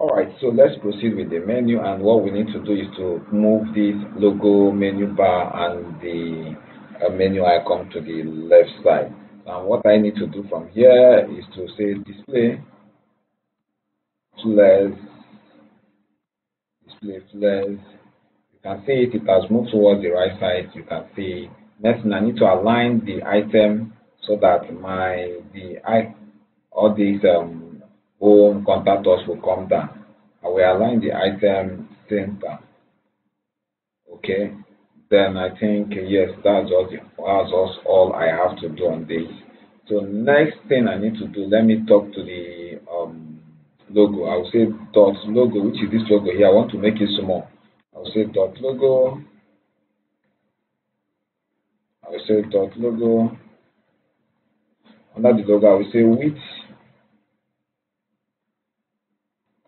Alright, so let's proceed with the menu, and what we need to do is to move this logo menu bar and the menu icon to the left side. And what I need to do from here is to say display flares, display flares. You can see it has moved towards the right side. You can see. Next thing, I need to align the item so that all these home contact us will come down. I will align the item center. Okay, then I think yes, that's just all I have to do on this. So next thing I need to do, let me talk to the logo. I will say dot logo, which is this logo here. I want to make it small. I will say dot logo. I will say dot logo. Under the logo, I will say width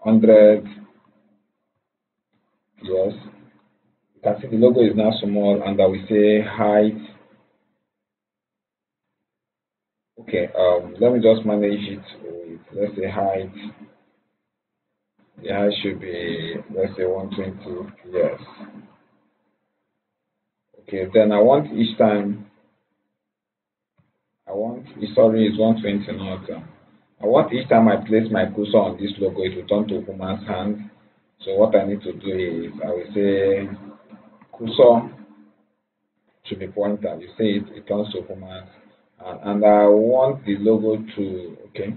100. Yes. You can see the logo is now small, and I will say height. Okay, let me just manage it with, let's say, height. The height should be, let's say, 120. Yes. Okay, then I want each time. Sorry, it's 120 not. I want each time I place my cursor on this logo, it will turn to human's hand. So what I need to do is, I will say cursor to the pointer. You see it turns to human's hand. And I want the logo to, okay,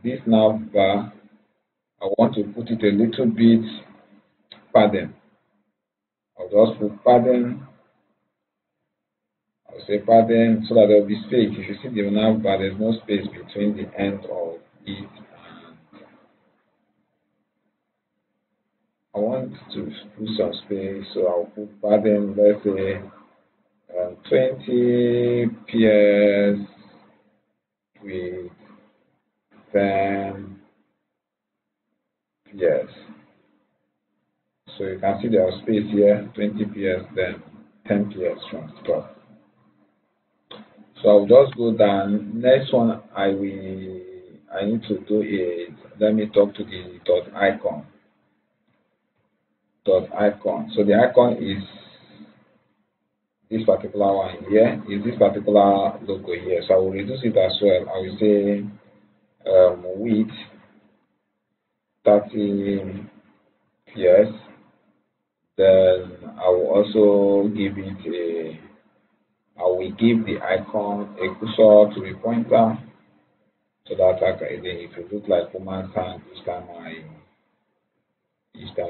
this nav bar, I want to put it a little bit padding. I'll just put padding. I'll say padding so that there will be space. If you see the nav bar, there's no space between the end of it and I want to put some space, so I'll put padding, let's say 20 PS with 10 PS. So you can see there's space here, 20 PS, then 10 PS from top. So I'll just go down. Next one I need to do is, let me talk to the dot icon. Dot icon. So the icon is this particular one here, is this particular logo here. So I will reduce it as well. I will say width 30 PS. Then I will also give it I will give the icon a cursor to the pointer so that it will look like human's hand each time.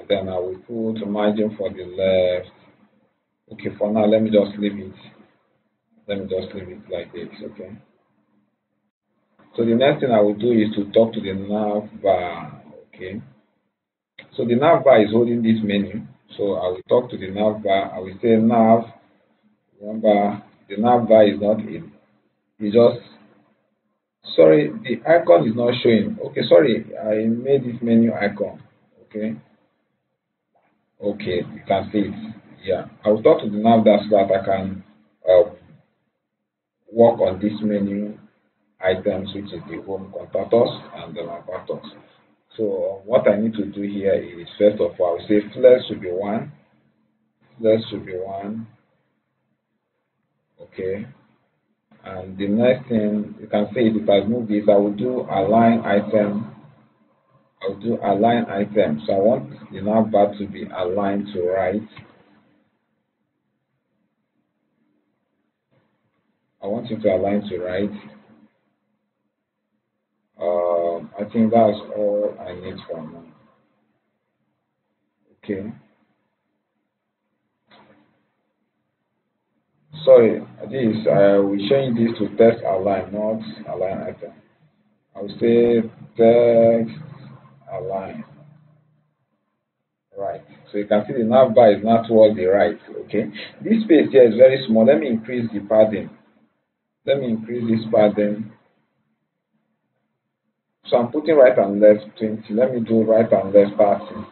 Then I will put margin for the left. Okay, for now let me just leave it. Let me just leave it like this. Okay. So the next thing I will do is to talk to the nav bar. Okay. So the nav bar is holding this menu. So I will talk to the nav bar. I will say nav. Remember, the nav bar is not in. It's just, sorry, the icon is not showing. Okay, sorry, I made this menu icon. Okay. Okay, you can see it. Yeah, I will talk to the nav bar so that I can work on this menu items, which is the home contactors and the factors. So what I need to do here is, first of all, I will say flex should be 1. Flex should be 1. Okay. And the next thing, you can see if I move this, I will do align item. I will do align item. So I want the nav bar to be aligned to right. I want it to align to right. I think that's all I need for now. Okay. Sorry, this I will change this to text align, not align item. I will say text align. Right. So you can see the nav bar is not towards the right. Okay. This space here is very small. Let me increase the padding. Let me increase this padding. So I'm putting right and left 20. Let me do right and left 30.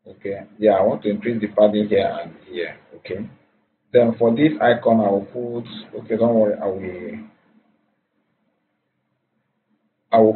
Okay. Yeah, I want to increase the padding here and here. Okay. Then for this icon, I will put. Okay, don't worry. I will